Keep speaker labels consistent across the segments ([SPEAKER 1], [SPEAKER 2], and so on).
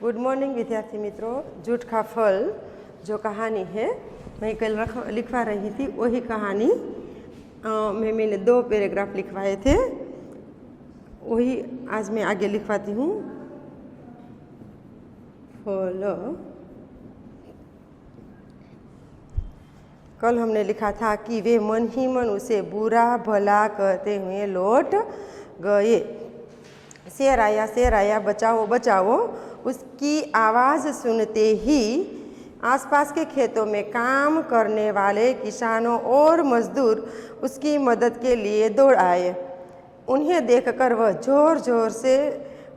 [SPEAKER 1] Good morning विद्यार्थी मित्रों। झूठ का फल जो कहानी है मैं कल लिखवा रही थी, वही कहानी मैंने 2 पैराग्राफ लिखवाए थे, वही आज मैं आगे लिखवाती हूँ। फल कल हमने लिखा था कि वे मन ही मन उसे बुरा भला कहते हुए लौट गए। शेर आया बचाओ बचाओ। उसकी आवाज़ सुनते ही आसपास के खेतों में काम करने वाले किसानों और मजदूर उसकी मदद के लिए दौड़ आए। उन्हें देखकर वह ज़ोर ज़ोर से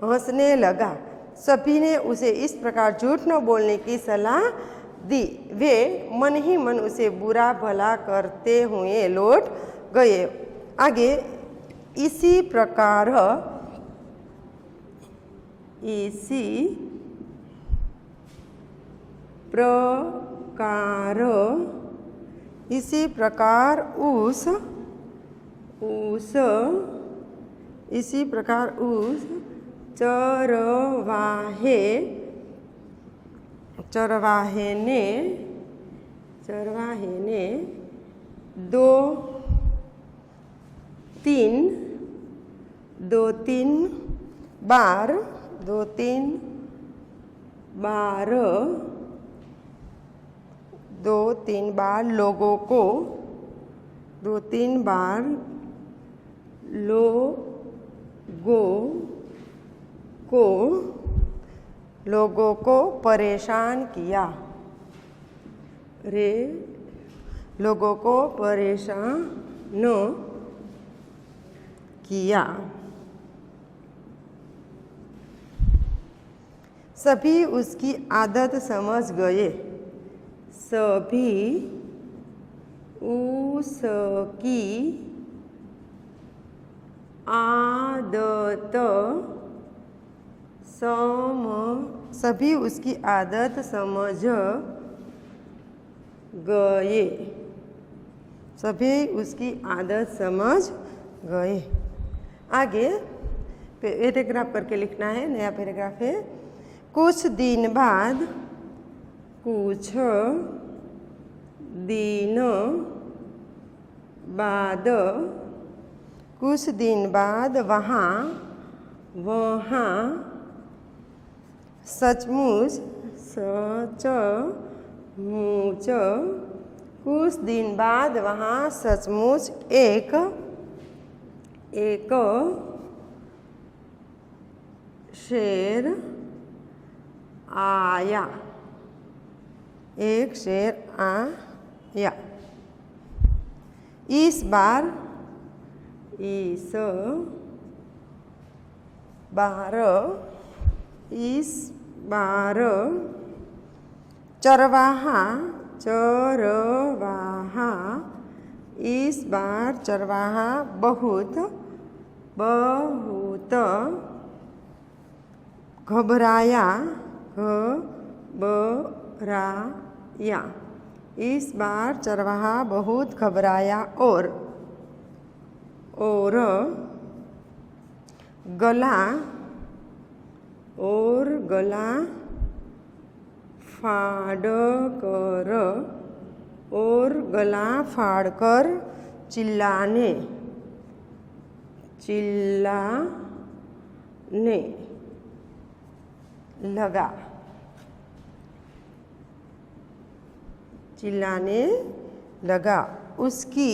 [SPEAKER 1] हंसने लगा। सभी ने उसे इस प्रकार झूठ न बोलने की सलाह दी। वे मन ही मन उसे बुरा भला करते हुए लौट गए। आगे इसी प्रकार उस चरवाहे ने 2-3 बार लोगों को परेशान किया। सभी उसकी आदत समझ गए। सभी उसकी आदत समझ गए। आगे पैराग्राफ करके लिखना है, नया पैराग्राफ है। कुछ दिन बाद वहाँ सचमुच एक शेर आया। इस बार चरवाहा बहुत घबराया। इस बार चरवाहा बहुत घबराया और गला फाड़कर चिल्लाने लगा। उसकी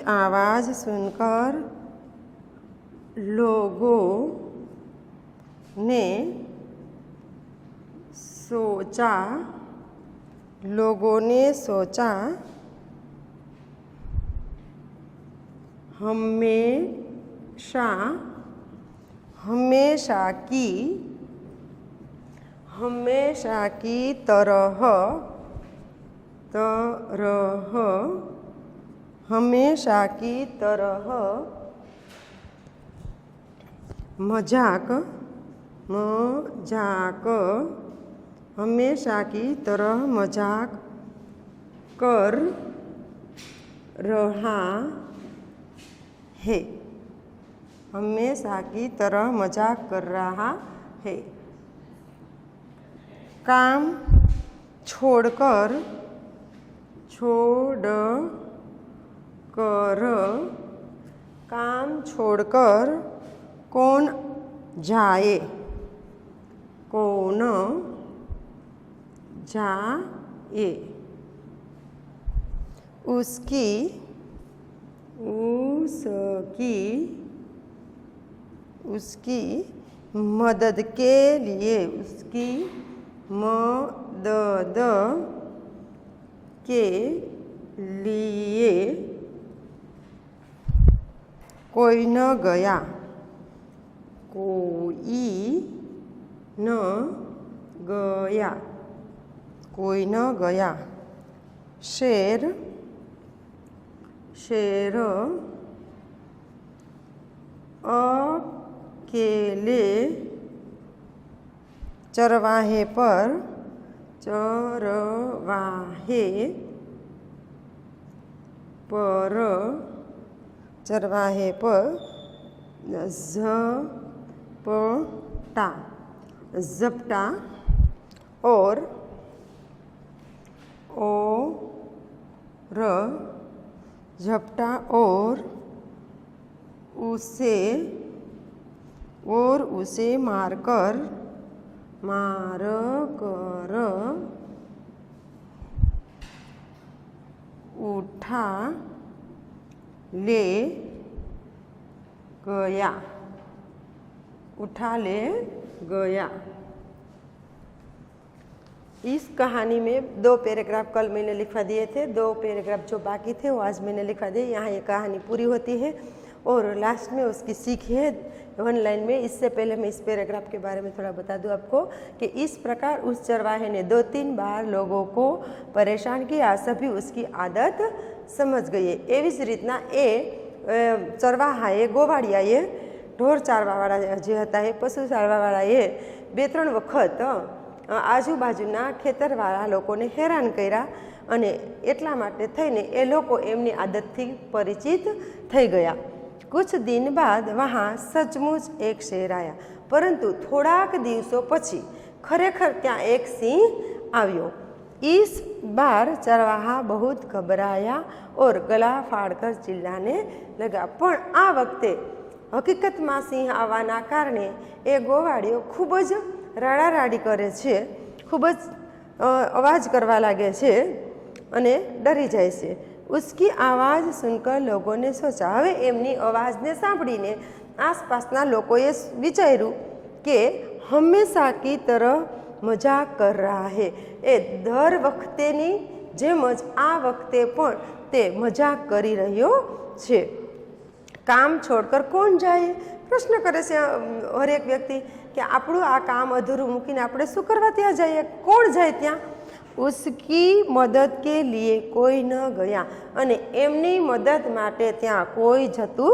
[SPEAKER 1] आवाज़ सुनकर लोगों ने सोचा हमेशा की तरह मजाक हमेशा की तरह मजाक कर रहा है। हमेशा की तरह मजाक कर रहा है। काम छोड़कर काम छोड़कर कौन जाए। कौन जाए। उसकी मदद के लिए। उसकी मदद के लिए कोई न गया। कोई न गया। कोई न गया। शेर अकेले चरवाहे पर झपटा और झपटा और उसे मारकर उठा ले गया। इस कहानी में 2 पैराग्राफ कल मैंने लिखवा दिए थे। 2 पैराग्राफ जो बाकी थे वो आज मैंने लिखवा दिए। यहाँ ये कहानी पूरी होती है और लास्ट में उसकी सीख है 1 लाइन में। इससे पहले मैं इस पैराग्राफ के बारे में थोड़ा बता दूं आपको कि इस प्रकार उस चरवाहे ने 2-3 बार लोगों को परेशान किया। सभी उसकी आदत समझ गए। एवी ज रीतना चरवाहाए गोवाड़ियाए ढोर चारवावाळा जे हता ए पशु चारवावाळाए 2-3 वखत आजूबाजूना खेतरवाळा लोकोने हैरान कर्या अने एटला माटे थईने ए लोको एमनी आदतथी परिचित थई गया। कुछ दिन बाद वहाँ सचमुच एक शेर आया, परंतु थोड़ाक दिवसों पछी खरेखर त्यां एक सिंह आव्यो। इस बार चरवाहा बहुत घबराया और गला फाड़कर चिल्लाने लगा। पण आ वखते हकीकत में सिंह आवाना कारणे ए गोवाड़ियो खूब ज राड़ाराड़ी करे छे, खूब ज अवाज करवा लागे छे अने डरी जाए छे। उसकी आवाज़ सुनकर लोगों ने सोचा हवे एमनी अवाज ने सांभळीने आसपासना लोकोए विचार्यु कि हमेशा की तरह मजाक कर रहा है। ए दर वखतेनी जेमज आ वखते पण ते मजाक करी रह्यो छे। काम छोड़कर कौन जाए? प्रश्न करे छे हर एक व्यक्ति कि आपणुं आ काम अधूरुं मूकीने आपणे शुं करवा त्यां जाए? कोण जाए त्यां? उसकी मदद के लिए कोई न गया अने एमनी मदद माटे त्यां कोई जतुं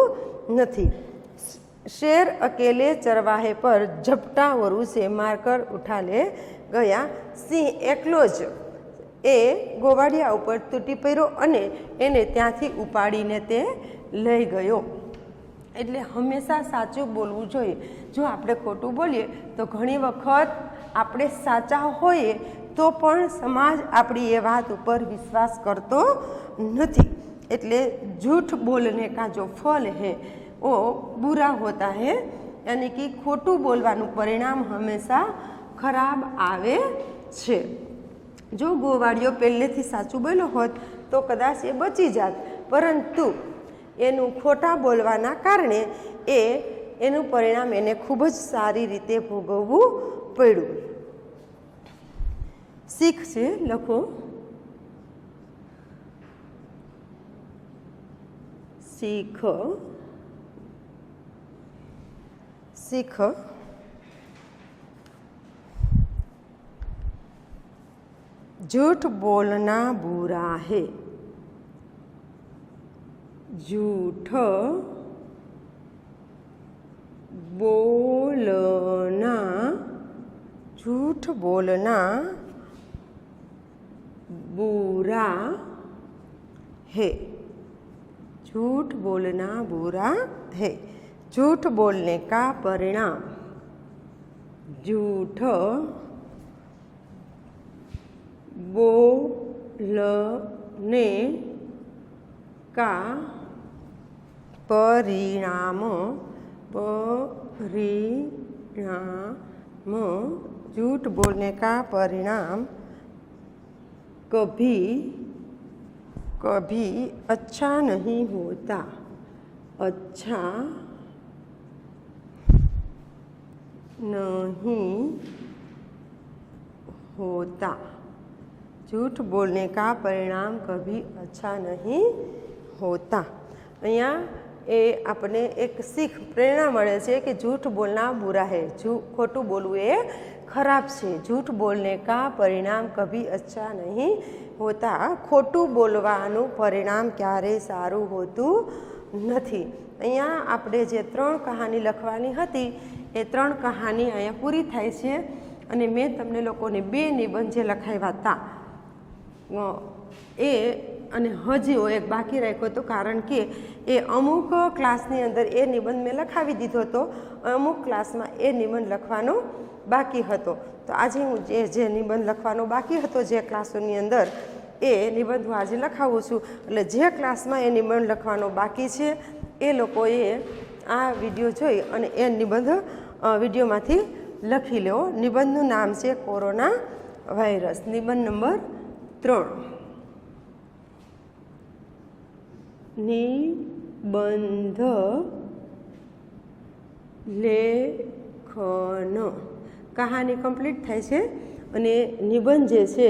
[SPEAKER 1] नथी। शेर अकेले चरवाहे पर झपटा और उसे मारकर उठा ले गया। सिंह एकलो ज ए गोवाड़िया उपर तूटी पड्यो अने एने त्यांथी उपाड़ीने ते लई गयो। एटले हमेशा साचुं बोलवुं जोईए। जो आपणे खोटुं बोलीए तो घणी वखत आपणे साचा होईए तो पण समाज आपणी ए वात उपर विश्वास करतो नथी। एटले झूठ बोलने का जो फल है वो बुरा होता है, यानी कि खोटू बोलवानुं परिणाम हमेशा खराब आवे छे। जो गोवाड़ियो पहलेथी साचुं बोल्यो होत तो कदाच ए बची जात, परंतु एनुं खोटा बोलवाना कारणे एनुं परिणाम एने खूब ज सारी रीते भोगववुं पड्युं। सीख छे लखो। सीख सीख झूठ बोलना बुरा है। झूठ बोलना झूठ बोलना बुरा है। झूठ बोलना बुरा है। झूठ बोलने का परिणाम, झूठ बोलने का परिणाम, झूठ बोलने का परिणाम कभी अच्छा नहीं होता। अच्छा नहीं होता। झूठ बोलने का परिणाम कभी अच्छा नहीं होता। અહીંયા એ આપણે એક શીખ પ્રેરણા મળે છે કે झूठ बोलना बुरा है। खोटું બોલવું એ ખરાબ છે। झूठ बोलने का परिणाम कभी अच्छा नहीं होता। ખોટું બોલવાનું પરિણામ ક્યારેય સારું હોતું નથી। અહીંયા આપણે જે 3 કહાની લખવાની હતી એ 3 કહાની અહીંયા પૂરી થાય છે અને મેં તમને લોકોને 2 નિબંધ જે લખાવ્યા હતા એ અને હજીઓ એક બાકી રાખ્યો હતો, કારણ કે એ અમુક ક્લાસની અંદર એ નિબંધ મેં લખાવી દીધો હતો, અમુક ક્લાસમાં એ નિબંધ લખવાનો બાકી હતો। તો આજે હું જે નિબંધ લખવાનો બાકી હતો જે ક્લાસોની અંદર એ નિબંધ હું આજે લખાવું છું। એટલે જે ક્લાસમાં એ નિબંધ લખવાનો બાકી છે એ લોકોએ આ વિડીયો જોઈ અને એ નિબંધ વિડીયોમાંથી લખી લેવો। નિબંધનું નામ છે કોરોના વાયરસ। નિબંધ નંબર 3। નિબંધ લેખન। કહાની કમ્પ્લીટ થાય છે અને નિબંધ જે છે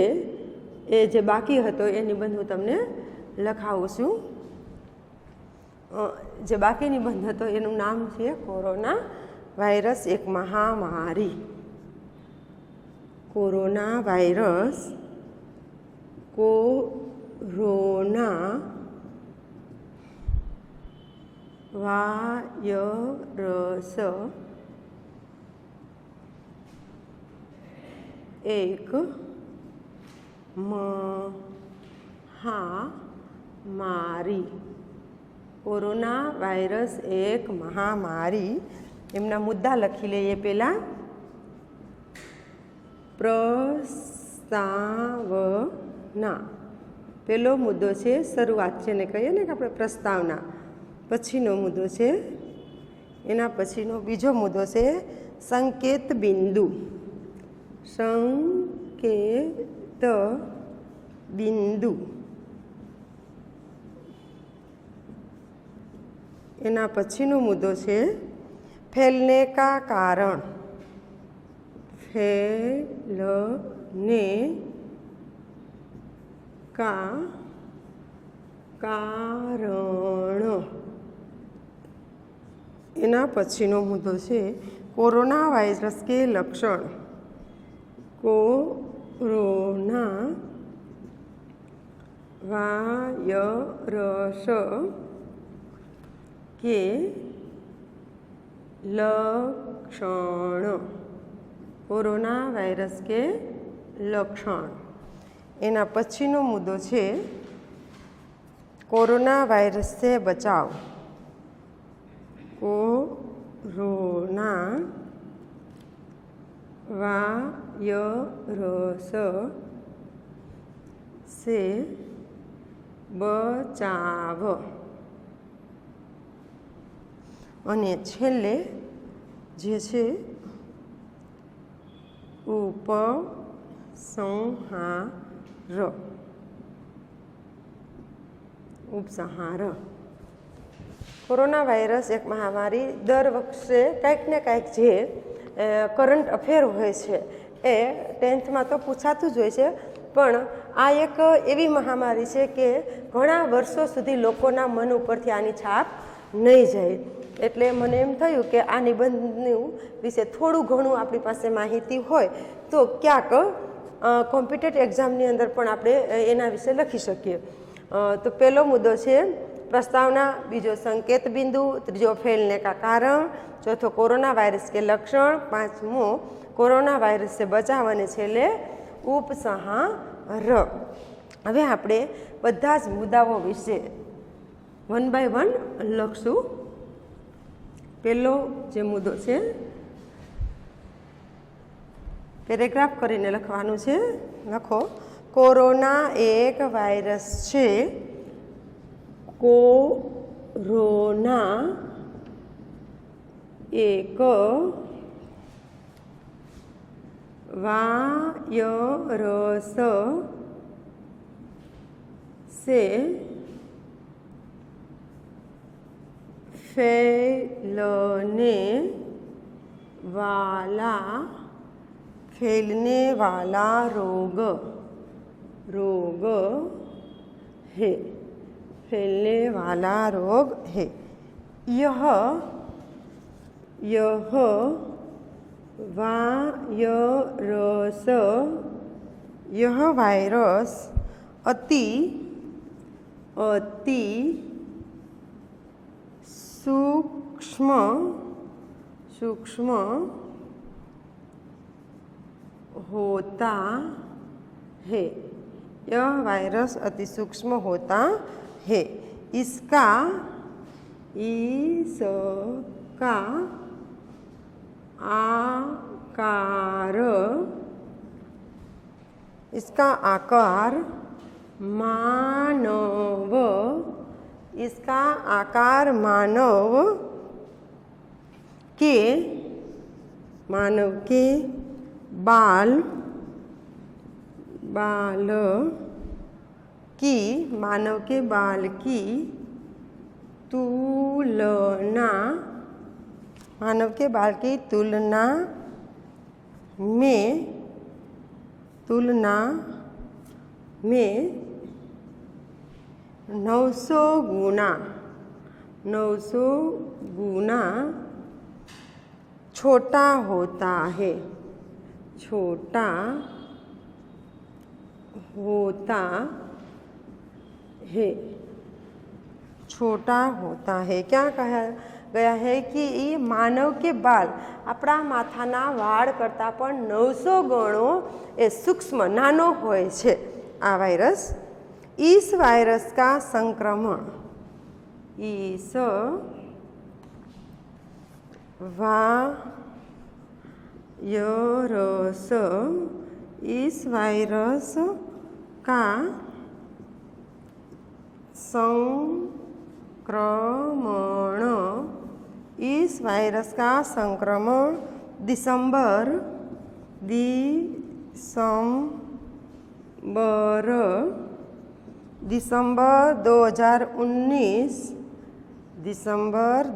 [SPEAKER 1] એ જે બાકી હતો એ નિબંધ હું તમને લખાવું છું। જે બાકી નિબંધ હતો એનું નામ છે કોરોના વાયરસ એક મહામારી। કોરોના વાયરસ, કોરોના વાયરસ એક મહામારી। કોરોના વાયરસ એક મહામારી। એમના મુદ્દા લખી લઈએ। પહેલાં પ્રસ્તાવના। પહેલો મુદ્દો છે શરૂઆત, જેને કહીએ ને કે આપણે પ્રસ્તાવના। પછીનો મુદ્દો છે, એના પછીનો બીજો મુદ્દો છે સંકેત બિંદુ। સંકેત બિંદુ। એના પછીનો મુદ્દો છે फैलने का कारण। फैलने का कारण। એના પછીનો મુદ્દો છે કોરોના વાયરસ કે લક્ષણ। કોરોના વાયરસ के लक्षण। कोरोना वायरस के लक्षण। एना पछीनो मुद्दो छे कोरोना वायरस से बचाव। कोरोना वायरस से बचाव। અને છેલ્લે જે છે ઉપસંહાર। કોરોના વાયરસ એક મહામારી। દર વર્ષે કંઈક ને કંઈક જે કરંટ અફેર હોય છે એ 10થમાં તો પૂછાતું જ હોય છે, પણ આ એક એવી મહામારી છે કે ઘણા વર્ષો સુધી લોકોના મન ઉપરથી આની છાપ નહીં જાય। એટલે મને એમ થયું કે આ નિબંધનું વિશે થોડું ઘણું આપણી પાસે માહિતી હોય તો ક્યાંક કોમ્પિટેટિવ એક્ઝામની અંદર પણ આપણે એના વિશે લખી શકીએ। તો પહેલો મુદ્દો છે प्रस्तावना, बीजो संकेत बिंदु, तीजो फैलने का कारण, चौथो कोरोना वायरस के लक्षण, पांचमो कोरोना वायरस से बचाव अने छेल्ले उपसंहार। हवे आपणे बधा ज मुद्दाओ विषे वन बाय वन लखशुं। पहेलो जे मुद्दो छे पेरेग्राफ करीने लखवानुं छे। लखो, कोरोना एक वायरस छे। कोरोना एक वायरस से फैलने वाला रोग है। फैलने वाला रोग है। यह वायरस अति सूक्ष्म होता है। यह वायरस अति सूक्ष्म होता है। इसका आकार मानव के बाल की तुलना में 900 गुना छोटा होता है। क्या कहा गया है कि मानव के बाल अपना माथाना वाળ करता पण 900 गणो ए सूक्ष्म नानो होय छे आ वायरस। इस वायरस का संक्रमण इस वायरस का संक्रमण दिसंबर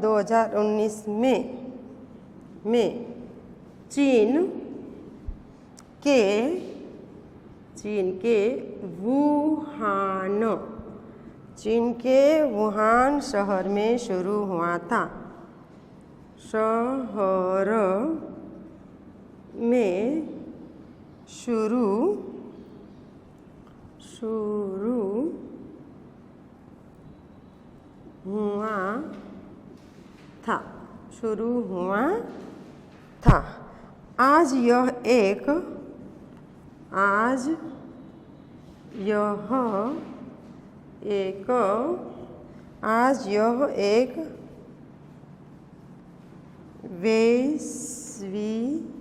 [SPEAKER 1] 2019 में चीन के वुहान शहर में शुरू हुआ था। शुरू हुआ था। आज यह एक वैश्विक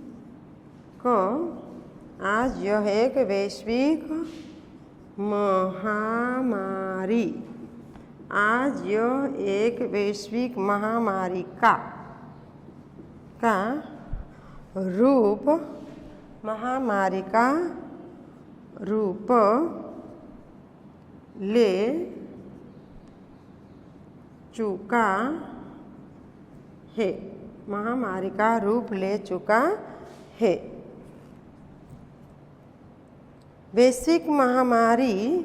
[SPEAKER 1] महामारी का रूप ले चुका है। वैश्विक महामारी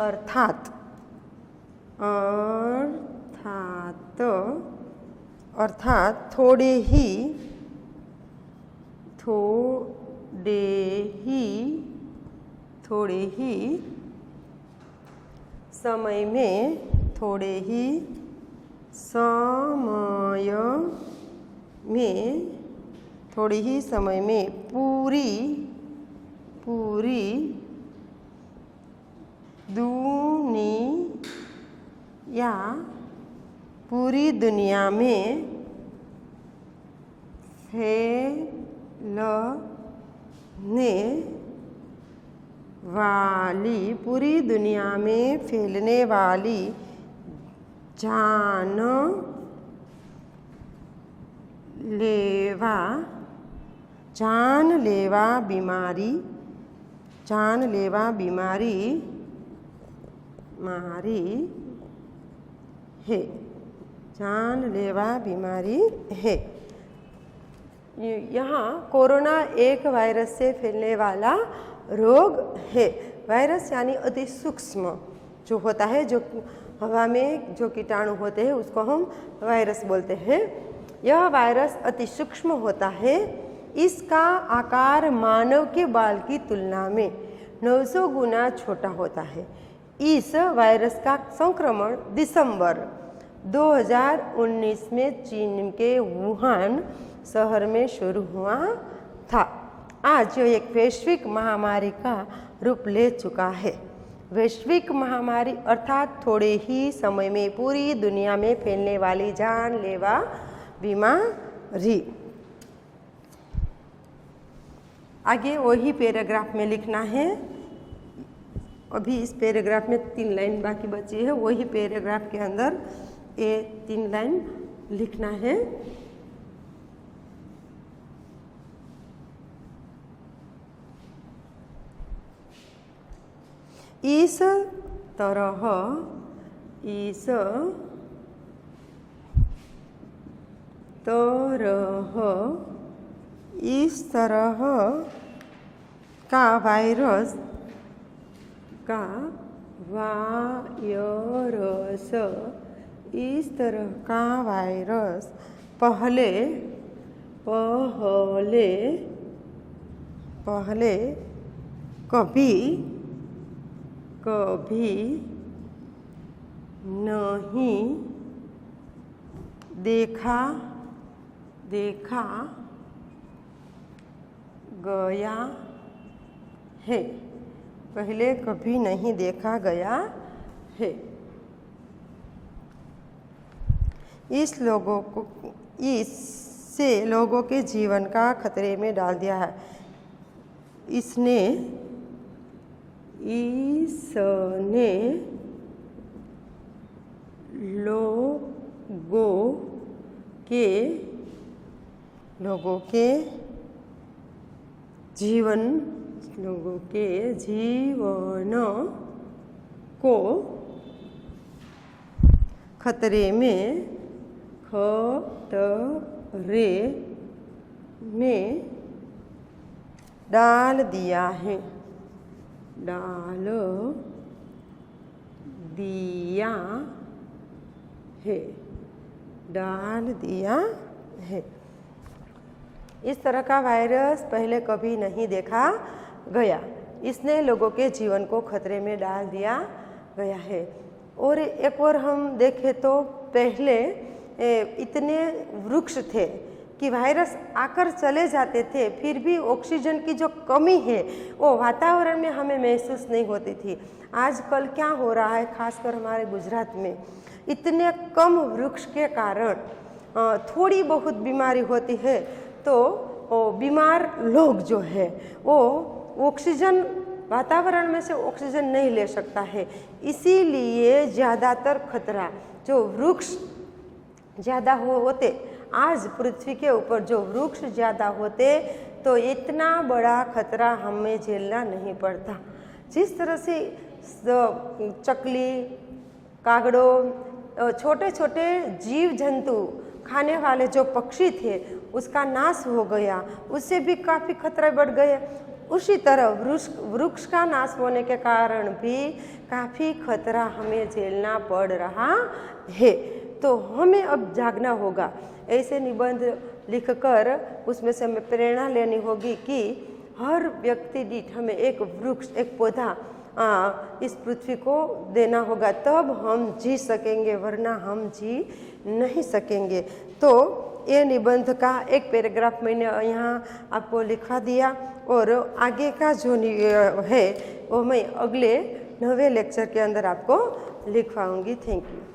[SPEAKER 1] अर्थात थोड़े थोड़े ही समय में थोड़े ही समय में पूरी दुनिया में फैलने वाली जानलेवा बीमारी है। यहाँ कोरोना एक वायरस से फैलने वाला रोग है। वायरस यानी अति सूक्ष्म जो होता है, जो हवा में जो कीटाणु होते हैं उसको हम वायरस बोलते हैं। यह वायरस अति सूक्ष्म होता है। इसका आकार मानव के बाल की तुलना में 900 गुना छोटा होता है। इस वायरस का संक्रमण दिसंबर 2019 में चीन के वुहान शहर में शुरू हुआ था। आज यह एक वैश्विक महामारी का रूप ले चुका है। वैश्विक महामारी अर्थात थोड़े ही समय में पूरी दुनिया में फैलने वाली जानलेवा बीमारी। आगे वही पैराग्राफ में लिखना है। अभी इस पैराग्राफ में 3 लाइन बाकी बची है। वही पैराग्राफ के अंदर ये 3 लाइन लिखना है। इस तरह का वायरस पहले कभी नहीं देखा गया है। पहले कभी नहीं देखा गया है। इससे लोगों के जीवन का खतरे में डाल दिया है। इसने लोगों के जीवन को खतरे में डाल दिया है। इस तरह का वायरस पहले कभी नहीं देखा गया। इसने लोगों के जीवन को खतरे में डाल दिया गया है। और एक और हम देखें तो पहले इतने वृक्ष थे कि वायरस आकर चले जाते थे, फिर भी ऑक्सीजन की जो कमी है वो वातावरण में हमें महसूस नहीं होती थी। आजकल क्या हो रहा है, खासकर हमारे गुजरात में इतने कम वृक्ष के कारण थोड़ी बहुत बीमारी होती है तो बीमार लोग जो है वो ऑक्सीजन वातावरण में से ऑक्सीजन नहीं ले सकता है। इसीलिए ज़्यादातर खतरा जो वृक्ष ज़्यादा होते, आज पृथ्वी के ऊपर जो वृक्ष ज़्यादा होते तो इतना बड़ा खतरा हमें झेलना नहीं पड़ता। जिस तरह से चकली, कागड़ों, छोटे छोटे जीव जंतु खाने वाले जो पक्षी थे उसका नाश हो गया, उससे भी काफ़ी खतरे बढ़ गए। उसी तरह वृक्ष का नाश होने के कारण भी काफ़ी खतरा हमें झेलना पड़ रहा है। तो हमें अब जागना होगा। ऐसे निबंध लिखकर उसमें से हमें प्रेरणा लेनी होगी कि हर व्यक्ति दीठ हमें एक वृक्ष, एक पौधा इस पृथ्वी को देना होगा, तब हम जी सकेंगे, वरना हम जी नहीं सकेंगे। तो ये निबंध का एक पैराग्राफ मैंने यहाँ आपको लिखवा दिया, और आगे का जो है वो मैं अगले 9वें लेक्चर के अंदर आपको लिखवाऊंगी। Thank you.